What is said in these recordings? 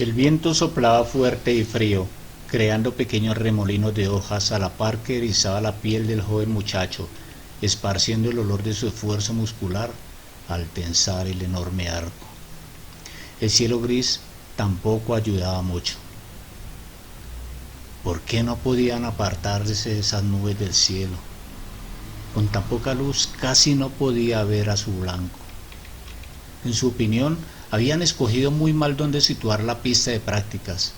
El viento soplaba fuerte y frío, creando pequeños remolinos de hojas a la par que erizaba la piel del joven muchacho, esparciendo el olor de su esfuerzo muscular al tensar el enorme arco. El cielo gris tampoco ayudaba mucho. ¿Por qué no podían apartarse esas nubes del cielo? Con tan poca luz casi no podía ver a su blanco. En su opinión, habían escogido muy mal dónde situar la pista de prácticas.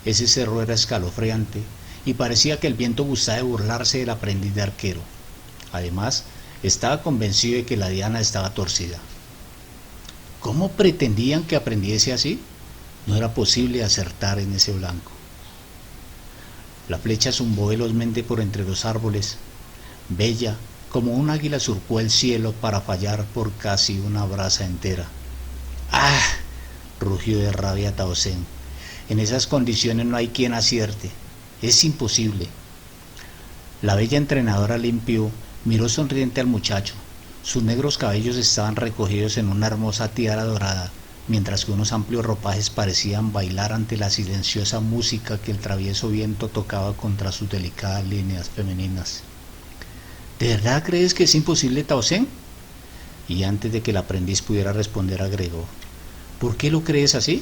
Ese cerro era escalofriante y parecía que el viento gustaba de burlarse del aprendiz de arquero. Además, estaba convencido de que la diana estaba torcida. ¿Cómo pretendían que aprendiese así? No era posible acertar en ese blanco. La flecha zumbó velozmente por entre los árboles. Bella, como un águila, surcó el cielo para fallar por casi una brasa entera. ¡Ah!, rugió de rabia Tao Zhen. En esas condiciones no hay quien acierte. Es imposible. La bella entrenadora limpió, miró sonriente al muchacho. Sus negros cabellos estaban recogidos en una hermosa tiara dorada, mientras que unos amplios ropajes parecían bailar ante la silenciosa música que el travieso viento tocaba contra sus delicadas líneas femeninas. ¿De verdad crees que es imposible, Tao Zhen? Y antes de que el aprendiz pudiera responder, agregó: ¿por qué lo crees así?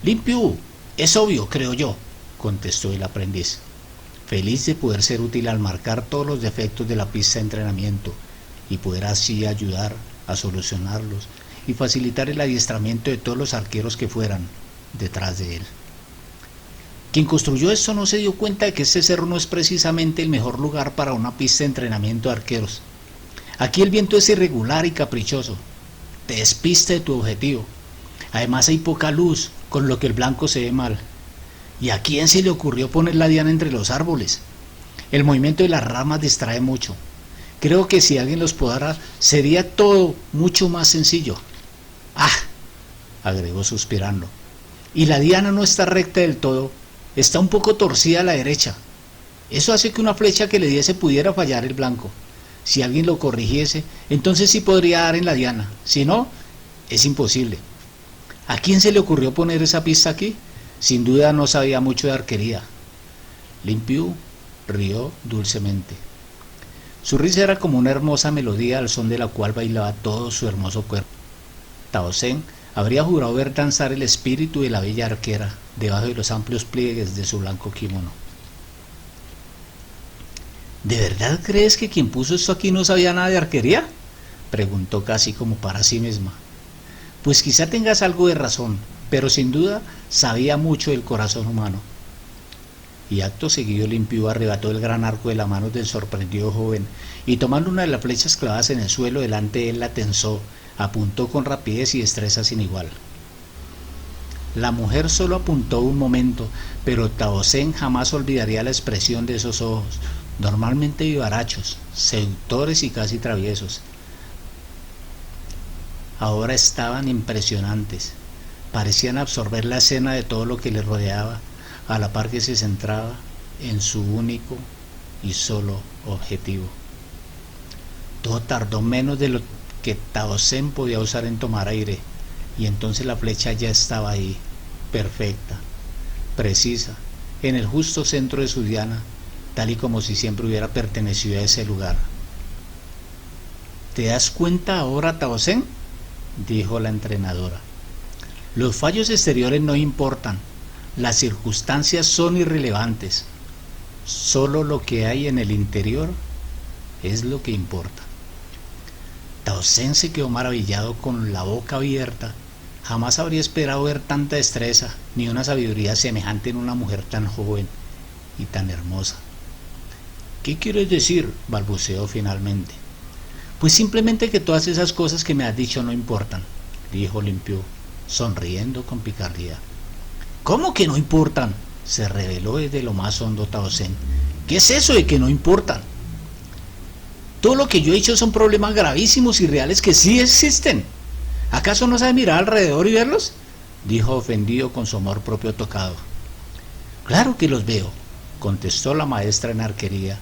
Limpio, es obvio, creo yo, contestó el aprendiz, feliz de poder ser útil al marcar todos los defectos de la pista de entrenamiento y poder así ayudar a solucionarlos y facilitar el adiestramiento de todos los arqueros que fueran detrás de él. Quien construyó esto no se dio cuenta de que este cerro no es precisamente el mejor lugar para una pista de entrenamiento de arqueros. Aquí el viento es irregular y caprichoso, te despista de tu objetivo. Además hay poca luz, con lo que el blanco se ve mal. ¿Y a quién se le ocurrió poner la diana entre los árboles? El movimiento de las ramas distrae mucho. Creo que si alguien los podara, sería todo mucho más sencillo. ¡Ah!, agregó suspirando. Y la diana no está recta del todo, está un poco torcida a la derecha. Eso hace que una flecha que le diese pudiera fallar el blanco. Si alguien lo corrigiese, entonces sí podría dar en la diana. Si no, es imposible. ¿A quién se le ocurrió poner esa pista aquí? Sin duda no sabía mucho de arquería. Limpiu rió dulcemente. Su risa era como una hermosa melodía al son de la cual bailaba todo su hermoso cuerpo. Tao Zhen habría jurado ver danzar el espíritu de la bella arquera debajo de los amplios pliegues de su blanco kimono. ¿De verdad crees que quien puso esto aquí no sabía nada de arquería?, preguntó casi como para sí misma. Pues quizá tengas algo de razón, pero sin duda sabía mucho del corazón humano. Y acto seguido Limpio arrebató el gran arco de la mano del sorprendido joven y tomando una de las flechas clavadas en el suelo delante de él la tensó, apuntó con rapidez y destreza sin igual. La mujer solo apuntó un momento, pero Tao Zhen jamás olvidaría la expresión de esos ojos, normalmente vivarachos, seductores y casi traviesos. Ahora estaban impresionantes, parecían absorber la escena de todo lo que le rodeaba, a la par que se centraba en su único y solo objetivo. Todo tardó menos de lo que Tao Zhen podía usar en tomar aire, y entonces la flecha ya estaba ahí, perfecta, precisa, en el justo centro de su diana, tal y como si siempre hubiera pertenecido a ese lugar. ¿Te das cuenta ahora, Tao Zhen?, dijo la entrenadora. Los fallos exteriores no importan, las circunstancias son irrelevantes, solo lo que hay en el interior es lo que importa. Tao Zhen se quedó maravillado con la boca abierta. Jamás habría esperado ver tanta destreza ni una sabiduría semejante en una mujer tan joven y tan hermosa. ¿Qué quieres decir?, balbuceó finalmente. Pues simplemente que todas esas cosas que me has dicho no importan, dijo Limpio, sonriendo con picardía. ¿Cómo que no importan?, se reveló desde lo más hondo Tao Zhen. ¿Qué es eso de que no importan? Todo lo que yo he dicho son problemas gravísimos y reales que sí existen. ¿Acaso no sabe mirar alrededor y verlos?, dijo ofendido con su amor propio tocado. Claro que los veo, contestó la maestra en arquería,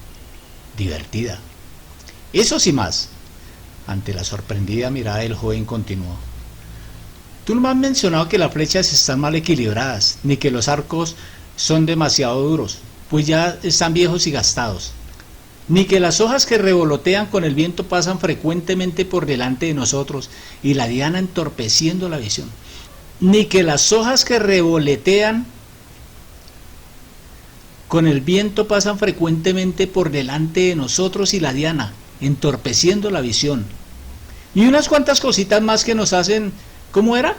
divertida. Eso sí más. Ante la sorprendida mirada del joven continuó. Tú no me has mencionado que las flechas están mal equilibradas, ni que los arcos son demasiado duros, pues ya están viejos y gastados, ni que las hojas que revolotean con el viento pasan frecuentemente por delante de nosotros y la diana entorpeciendo la visión, ni que las hojas que revolotean con el viento pasan frecuentemente por delante de nosotros y la diana entorpeciendo la visión, y unas cuantas cositas más que nos hacen, ¿cómo era?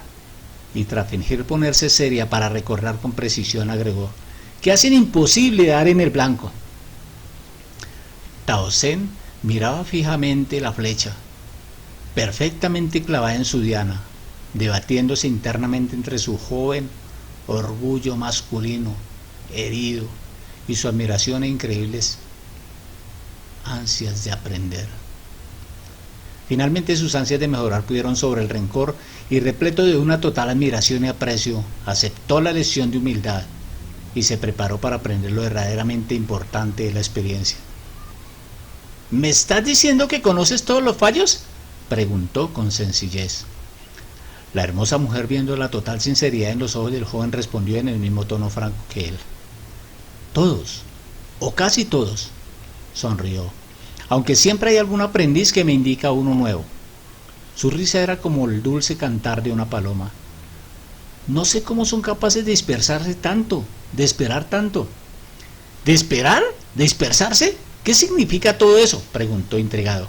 Y tras fingir ponerse seria para recordar con precisión agregó, que hacen imposible dar en el blanco. Tao Zen miraba fijamente la flecha, perfectamente clavada en su diana, debatiéndose internamente entre su joven orgullo masculino, herido, y su admiración e increíbles ansias de aprender. Finalmente sus ansias de mejorar pudieron sobre el rencor y repleto de una total admiración y aprecio, aceptó la lección de humildad y se preparó para aprender lo verdaderamente importante de la experiencia. ¿Me estás diciendo que conoces todos los fallos?, preguntó con sencillez. La hermosa mujer, viendo la total sinceridad en los ojos del joven, respondió en el mismo tono franco que él. Todos, o casi todos, sonrió, aunque siempre hay algún aprendiz que me indica uno nuevo. Su risa era como el dulce cantar de una paloma. No sé cómo son capaces de dispersarse tanto, de esperar tanto. ¿De esperar? ¿De dispersarse? ¿Qué significa todo eso?, preguntó intrigado.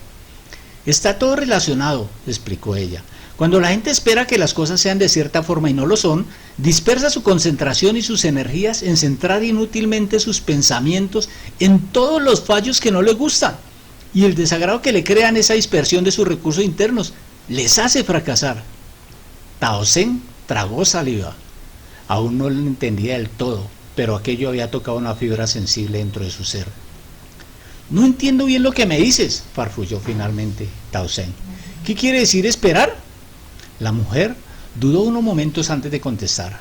Está todo relacionado, explicó ella. Cuando la gente espera que las cosas sean de cierta forma y no lo son, dispersa su concentración y sus energías en centrar inútilmente sus pensamientos en todos los fallos que no le gustan, y el desagrado que le crean esa dispersión de sus recursos internos les hace fracasar. Tao Zen tragó saliva. Aún no lo entendía del todo, pero aquello había tocado una fibra sensible dentro de su ser. No entiendo bien lo que me dices, farfulló finalmente Tao Zen. ¿Qué quiere decir esperar? La mujer dudó unos momentos antes de contestar.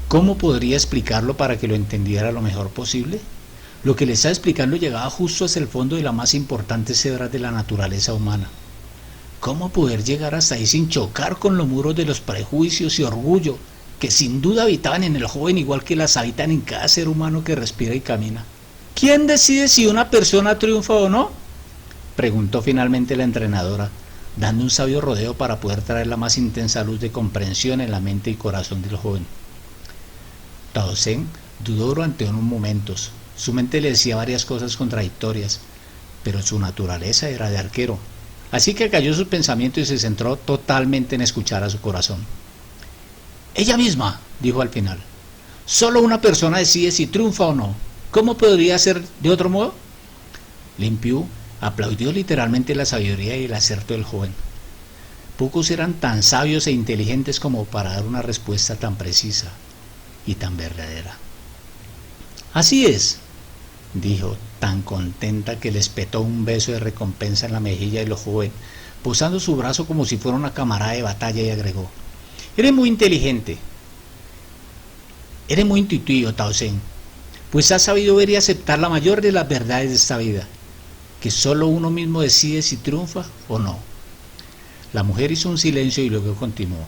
¿Cómo podría explicarlo para que lo entendiera lo mejor posible? Lo que le estaba explicando llegaba justo hacia el fondo de las más importantes hebras de la naturaleza humana. ¿Cómo poder llegar hasta ahí sin chocar con los muros de los prejuicios y orgullo que sin duda habitaban en el joven igual que las habitan en cada ser humano que respira y camina? ¿Quién decide si una persona triunfa o no?, preguntó finalmente la entrenadora, dando un sabio rodeo para poder traer la más intensa luz de comprensión en la mente y corazón del joven. Tao Zen dudó durante unos momentos. Su mente le decía varias cosas contradictorias, pero su naturaleza era de arquero, así que calló sus pensamientos y se centró totalmente en escuchar a su corazón. Ella misma, dijo al final. Solo una persona decide si triunfa o no. ¿Cómo podría ser de otro modo? Lin Piu aplaudió literalmente la sabiduría y el acerto del joven. Pocos eran tan sabios e inteligentes como para dar una respuesta tan precisa y tan verdadera. Así es, dijo, tan contenta que le espetó un beso de recompensa en la mejilla del joven, posando su brazo como si fuera una camarada de batalla, y agregó: eres muy inteligente, eres muy intuitivo, Tao Zen, pues has sabido ver y aceptar la mayor de las verdades de esta vida, que solo uno mismo decide si triunfa o no. La mujer hizo un silencio y luego continuó.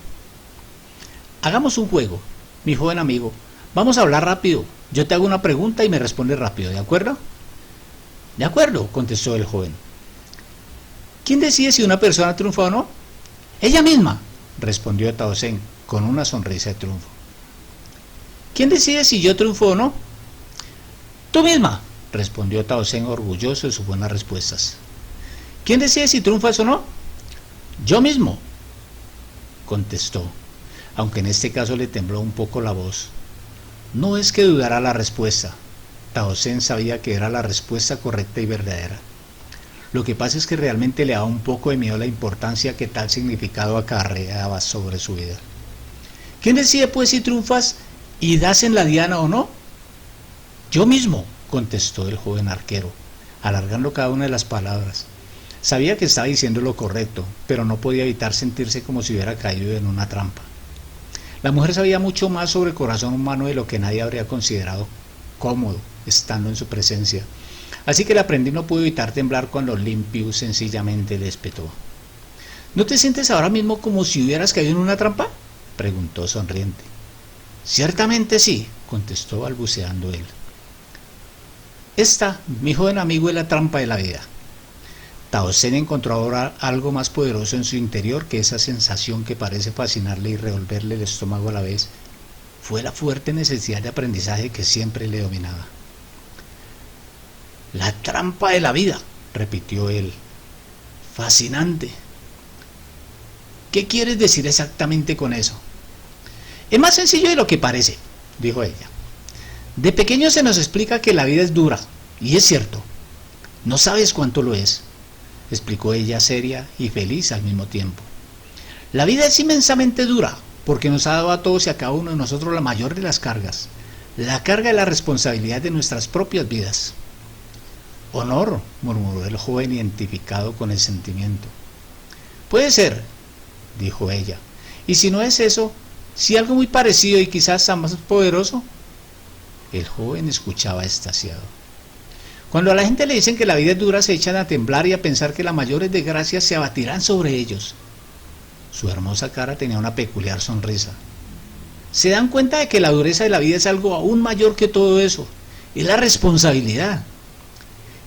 Hagamos un juego, mi joven amigo. Vamos a hablar rápido. Yo te hago una pregunta y me respondes rápido, ¿de acuerdo? De acuerdo, contestó el joven. ¿Quién decide si una persona triunfa o no? Ella misma, respondió Tao Zen con una sonrisa de triunfo. ¿Quién decide si yo triunfo o no? Tú misma, respondió Tao Zen orgulloso de sus buenas respuestas. ¿Quién decide si triunfas o no? Yo mismo, contestó, aunque en este caso le tembló un poco la voz. No es que dudara la respuesta. Tao Zen sabía que era la respuesta correcta y verdadera. Lo que pasa es que realmente le daba un poco de miedo la importancia que tal significado acarreaba sobre su vida. ¿Quién decide pues si triunfas y das en la diana o no? Yo mismo, contestó el joven arquero, alargando cada una de las palabras. Sabía que estaba diciendo lo correcto, pero no podía evitar sentirse como si hubiera caído en una trampa. La mujer sabía mucho más sobre el corazón humano de lo que nadie habría considerado cómodo estando en su presencia, así que el aprendiz no pudo evitar temblar cuando Lin Piu sencillamente le espetó. ¿No te sientes ahora mismo como si hubieras caído en una trampa? preguntó sonriente. Ciertamente sí, contestó balbuceando él. Esta, mi joven amigo, es la trampa de la vida. Tao Zen encontró ahora algo más poderoso en su interior que esa sensación que parece fascinarle y revolverle el estómago a la vez. Fue la fuerte necesidad de aprendizaje que siempre le dominaba. La trampa de la vida, repitió él. Fascinante. ¿Qué quieres decir exactamente con eso? Es más sencillo de lo que parece, dijo ella. De pequeño se nos explica que la vida es dura, y es cierto. No sabes cuánto lo es, explicó ella seria y feliz al mismo tiempo. La vida es inmensamente dura, porque nos ha dado a todos y a cada uno de nosotros la mayor de las cargas, la carga de la responsabilidad de nuestras propias vidas. Honor, murmuró el joven identificado con el sentimiento. Puede ser, dijo ella, y si no es eso, si algo muy parecido y quizás más poderoso. El joven escuchaba extasiado. Cuando a la gente le dicen que la vida es dura, se echan a temblar y a pensar que las mayores desgracias se abatirán sobre ellos. Su hermosa cara tenía una peculiar sonrisa. Se dan cuenta de que la dureza de la vida es algo aún mayor que todo eso. Es la responsabilidad.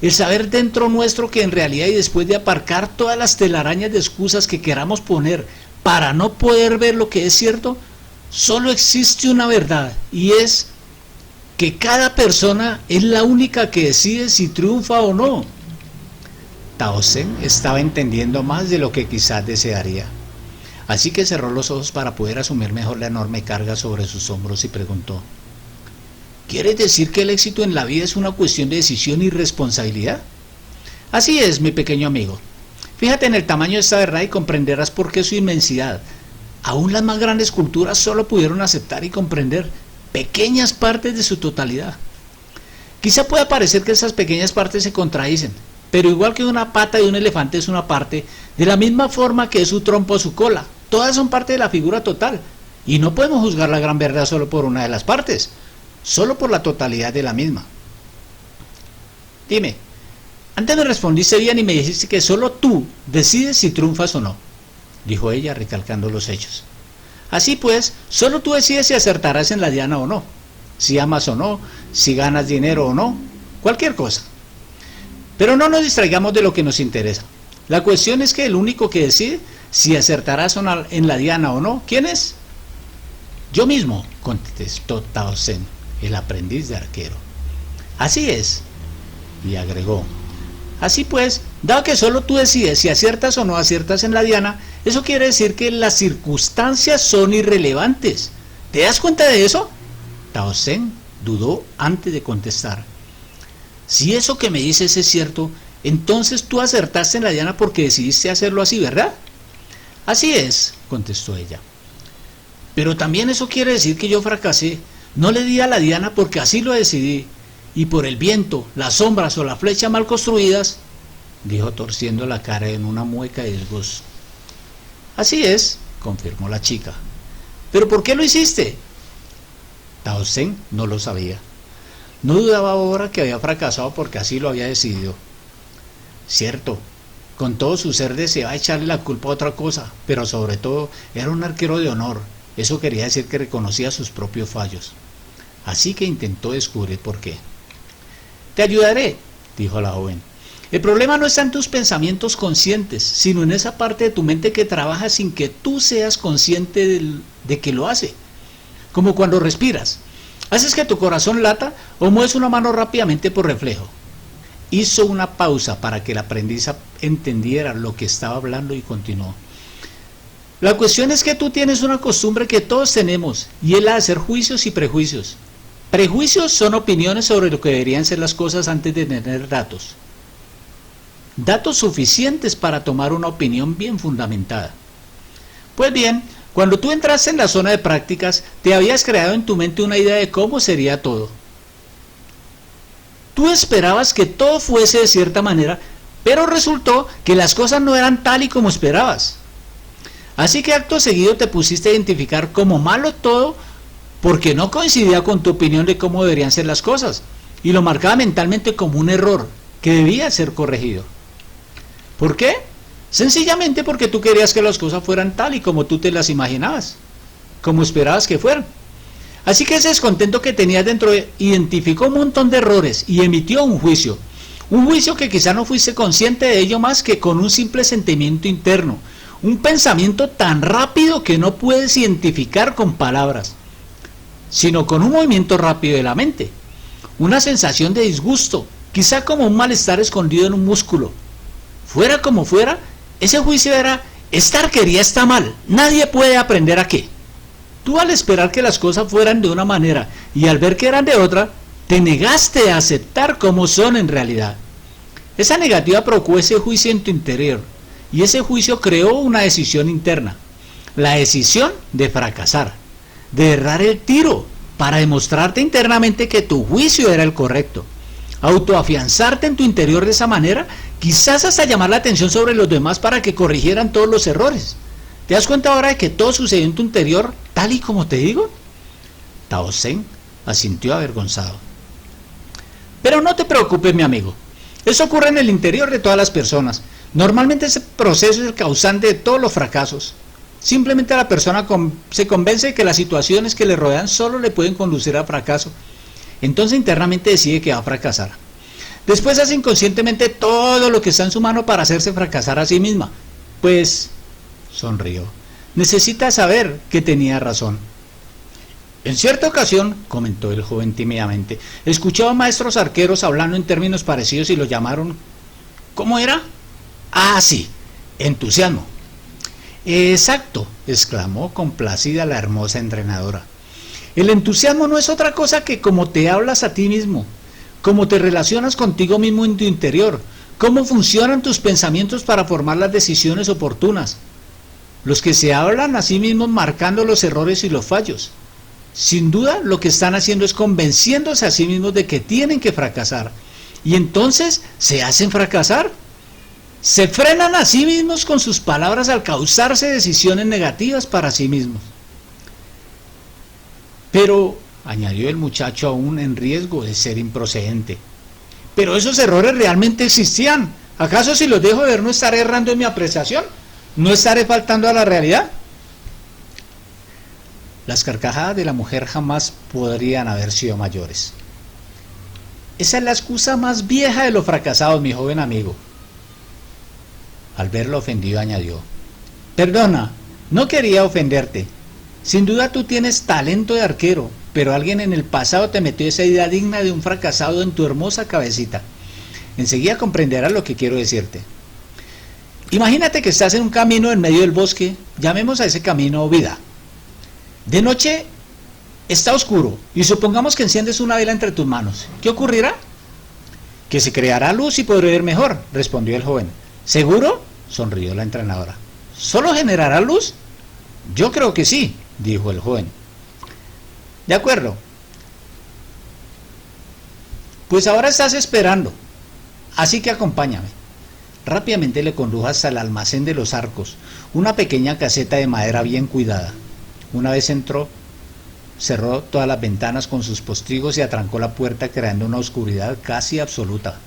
El saber dentro nuestro que en realidad, y después de aparcar todas las telarañas de excusas que queramos poner para no poder ver lo que es cierto, solo existe una verdad, y es que cada persona es la única que decide si triunfa o no. Tao Zen estaba entendiendo más de lo que quizás desearía. Así que cerró los ojos para poder asumir mejor la enorme carga sobre sus hombros y preguntó: ¿quieres decir que el éxito en la vida es una cuestión de decisión y responsabilidad? Así es, mi pequeño amigo. Fíjate en el tamaño de esta verdad y comprenderás por qué su inmensidad. Aún las más grandes culturas solo pudieron aceptar y comprender pequeñas partes de su totalidad. Quizá pueda parecer que esas pequeñas partes se contradicen, pero igual que una pata de un elefante es una parte, de la misma forma que es su trompa o su cola, todas son parte de la figura total, y no podemos juzgar la gran verdad solo por una de las partes, solo por la totalidad de la misma. Dime, antes me respondiste bien y me dijiste que solo tú decides si triunfas o no, dijo ella recalcando los hechos. Así pues, solo tú decides si acertarás en la diana o no, si amas o no, si ganas dinero o no, cualquier cosa. Pero no nos distraigamos de lo que nos interesa. La cuestión es que el único que decide si acertarás en la diana o no, ¿quién es? Yo mismo, contestó Tao Zen, el aprendiz de arquero. Así es, y agregó: así pues, dado que solo tú decides si aciertas o no aciertas en la diana, eso quiere decir que las circunstancias son irrelevantes. ¿Te das cuenta de eso? Tao Zen dudó antes de contestar. Si eso que me dices es cierto, entonces tú acertaste en la diana porque decidiste hacerlo así, ¿verdad? Así es, contestó ella. Pero también eso quiere decir que yo fracasé. No le di a la diana porque así lo decidí. Y por el viento, las sombras o la flecha mal construidas, dijo torciendo la cara en una mueca de desgozo. Así es, confirmó la chica. ¿Pero por qué lo hiciste? Tao Zen no lo sabía. No dudaba ahora que había fracasado porque así lo había decidido. Cierto, con todo su ser deseaba echarle la culpa a otra cosa, pero sobre todo era un arquero de honor. Eso quería decir que reconocía sus propios fallos. Así que intentó descubrir por qué. Te ayudaré, dijo la joven. El problema no está en tus pensamientos conscientes, sino en esa parte de tu mente que trabaja sin que tú seas consciente de que lo hace. Como cuando respiras. Haces que tu corazón lata o mueves una mano rápidamente por reflejo. Hizo una pausa para que el aprendiz entendiera lo que estaba hablando y continuó. La cuestión es que tú tienes una costumbre que todos tenemos, y es la de hacer juicios y prejuicios. Prejuicios son opiniones sobre lo que deberían ser las cosas antes de tener datos. Datos suficientes para tomar una opinión bien fundamentada. Pues bien, cuando tú entraste en la zona de prácticas, te habías creado en tu mente una idea de cómo sería todo. Tú esperabas que todo fuese de cierta manera, pero resultó que las cosas no eran tal y como esperabas. Así que acto seguido te pusiste a identificar como malo todo porque no coincidía con tu opinión de cómo deberían ser las cosas, y lo marcaba mentalmente como un error que debía ser corregido. ¿Por qué? Sencillamente porque tú querías que las cosas fueran tal y como tú te las imaginabas. como esperabas que fueran. Así que ese descontento que tenías dentro identificó un montón de errores y emitió un juicio que quizá no fuiste consciente de ello más que con un simple sentimiento interno, un pensamiento tan rápido que no puedes identificar con palabras, sino con un movimiento rápido de la mente, una sensación de disgusto, quizá como un malestar escondido en un músculo. Fuera como fuera, ese juicio era: esta arquería está mal, nadie puede aprender a qué. Tú, al esperar que las cosas fueran de una manera y al ver que eran de otra, te negaste a aceptar como son en realidad. Esa negativa provocó ese juicio en tu interior, y ese juicio creó una decisión interna, la decisión de fracasar, de errar el tiro, para demostrarte internamente que tu juicio era el correcto, autoafianzarte en tu interior de esa manera, quizás hasta llamar la atención sobre los demás para que corrigieran todos los errores. ¿Te das cuenta ahora de que todo sucedió en tu interior tal y como te digo? Tao Zhen asintió avergonzado. Pero no te preocupes, mi amigo. Eso ocurre en el interior de todas las personas. Normalmente ese proceso es el causante de todos los fracasos. Simplemente la persona se convence de que las situaciones que le rodean solo le pueden conducir al fracaso. Entonces internamente decide que va a fracasar. Después hace inconscientemente todo lo que está en su mano para hacerse fracasar a sí misma. Pues, sonrió, necesita saber que tenía razón. En cierta ocasión, comentó el joven tímidamente, escuchaba a maestros arqueros hablando en términos parecidos y lo llamaron... ¿Cómo era? Ah, sí, entusiasmo. Exacto, exclamó complacida la hermosa entrenadora. El entusiasmo no es otra cosa que cómo te hablas a ti mismo, cómo te relacionas contigo mismo en tu interior, cómo funcionan tus pensamientos para formar las decisiones oportunas. Los que se hablan a sí mismos marcando los errores y los fallos. Sin duda lo que están haciendo es convenciéndose a sí mismos de que tienen que fracasar. Y entonces se hacen fracasar. Se frenan a sí mismos con sus palabras al causarse decisiones negativas para sí mismos. Pero, añadió el muchacho aún en riesgo de ser improcedente, pero esos errores realmente existían. ¿Acaso si los dejo de ver no estaré errando en mi apreciación? ¿No estaré faltando a la realidad? Las carcajadas de la mujer jamás podrían haber sido mayores. Esa es la excusa más vieja de los fracasados, mi joven amigo. Al verlo ofendido añadió: perdona, no quería ofenderte. Sin duda tú tienes talento de arquero, pero alguien en el pasado te metió esa idea digna de un fracasado en tu hermosa cabecita. Enseguida comprenderás lo que quiero decirte. Imagínate que estás en un camino en medio del bosque, llamemos a ese camino vida. De noche está oscuro y supongamos que enciendes una vela entre tus manos. ¿Qué ocurrirá? Que se creará luz y podré ver mejor, respondió el joven. ¿Seguro?, sonrió la entrenadora. ¿Solo generará luz? Yo creo que sí, dijo el joven. De acuerdo. Pues ahora estás esperando, así que acompáñame. Rápidamente le condujo hasta el almacén de los arcos, una pequeña caseta de madera bien cuidada. Una vez entró, cerró todas las ventanas con sus postigos y atrancó la puerta, creando una oscuridad casi absoluta.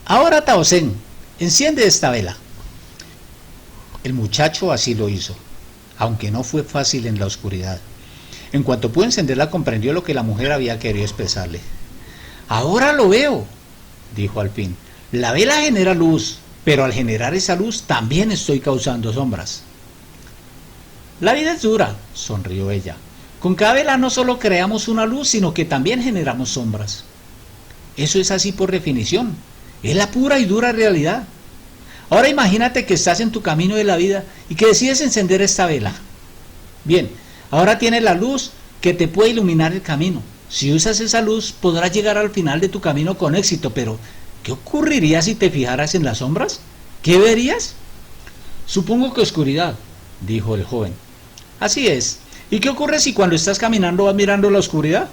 Ahora, Tao Zhen, enciende esta vela. El muchacho así lo hizo, aunque no fue fácil en la oscuridad. En cuanto pudo encenderla, comprendió lo que la mujer había querido expresarle. Ahora lo veo, dijo al fin. La vela genera luz, pero al generar esa luz también estoy causando sombras. La vida es dura, sonrió ella. Con cada vela no solo creamos una luz, sino que también generamos sombras. Eso es así por definición. Es la pura y dura realidad. Ahora imagínate que estás en tu camino de la vida y que decides encender esta vela. Bien, ahora tienes la luz que te puede iluminar el camino. Si usas esa luz, podrás llegar al final de tu camino con éxito, pero ¿qué ocurriría si te fijaras en las sombras? ¿Qué verías? Supongo que oscuridad, dijo el joven. Así es. ¿Y qué ocurre si cuando estás caminando vas mirando la oscuridad?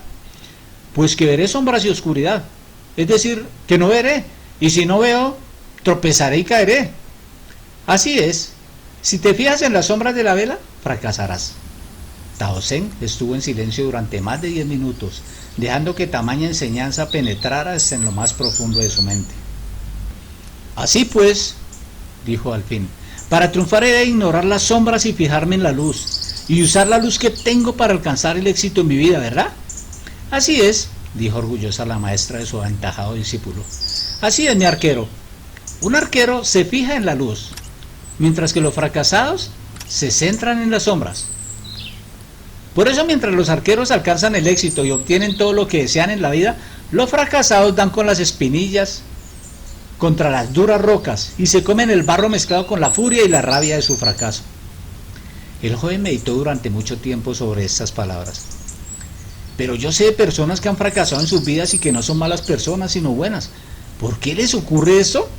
Pues que veré sombras y oscuridad. Es decir, que no veré. Y si no veo, tropezaré y caeré. Así es. Si te fijas en las sombras de la vela, fracasarás. Tao Zhen estuvo en silencio durante más de 10 minutos, dejando que tamaña enseñanza penetrara hasta en lo más profundo de su mente. Así pues, dijo al fin, para triunfar he de ignorar las sombras y fijarme en la luz. y usar la luz que tengo para alcanzar el éxito en mi vida, ¿verdad? Así es, dijo orgullosa la maestra de su aventajado discípulo. Así es, mi arquero. Un arquero se fija en la luz, mientras que los fracasados se centran en las sombras. Por eso, mientras los arqueros alcanzan el éxito y obtienen todo lo que desean en la vida, los fracasados dan con las espinillas contra las duras rocas y se comen el barro mezclado con la furia y la rabia de su fracaso. El joven meditó durante mucho tiempo sobre estas palabras. Pero yo sé de personas que han fracasado en sus vidas y que no son malas personas, sino buenas. ¿Por qué les ocurre eso?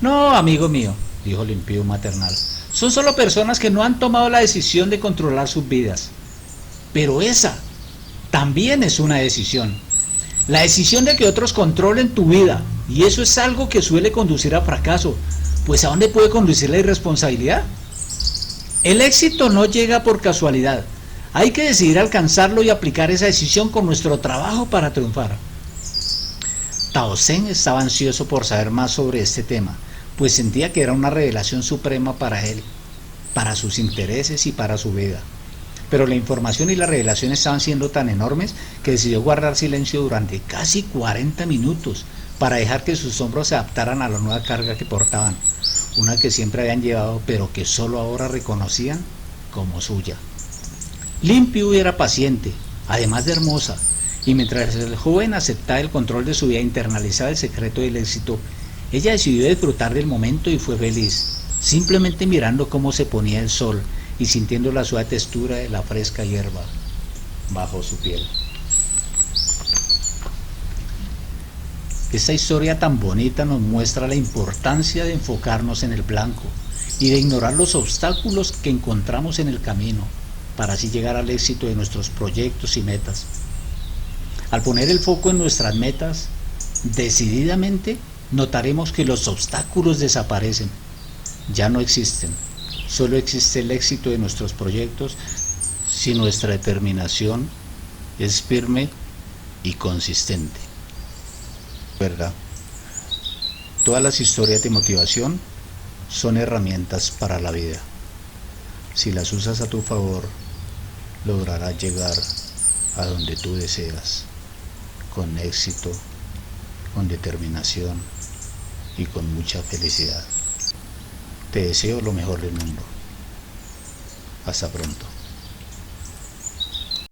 No, amigo mío, dijo el impío maternal. Son solo personas que no han tomado la decisión de controlar sus vidas. Pero esa también es una decisión. La decisión de que otros controlen tu vida. Y eso es algo que suele conducir a fracaso. Pues ¿a dónde puede conducir la irresponsabilidad? El éxito no llega por casualidad. Hay que decidir alcanzarlo y aplicar esa decisión con nuestro trabajo para triunfar. Tao Zhen estaba ansioso por saber más sobre este tema, pues sentía que era una revelación suprema para él, para sus intereses y para su vida. Pero la información y la revelación estaban siendo tan enormes que decidió guardar silencio durante casi 40 minutos para dejar que sus hombros se adaptaran a la nueva carga que portaban, una que siempre habían llevado pero que solo ahora reconocían como suya. Lin Piu era paciente, además de hermosa, y mientras el joven aceptaba el control de su vida e internalizaba el secreto del éxito, ella decidió disfrutar del momento y fue feliz, simplemente mirando cómo se ponía el sol y sintiendo la suave textura de la fresca hierba bajo su piel. Esta historia tan bonita nos muestra la importancia de enfocarnos en el blanco y de ignorar los obstáculos que encontramos en el camino para así llegar al éxito de nuestros proyectos y metas. Al poner el foco en nuestras metas, decididamente notaremos que los obstáculos desaparecen, ya no existen. Solo existe el éxito de nuestros proyectos si nuestra determinación es firme y consistente. ¿Verdad? Todas las historias de motivación son herramientas para la vida. Si las usas a tu favor, lograrás llegar a donde tú deseas, con éxito, con determinación y con mucha felicidad. Te deseo lo mejor del mundo. Hasta pronto.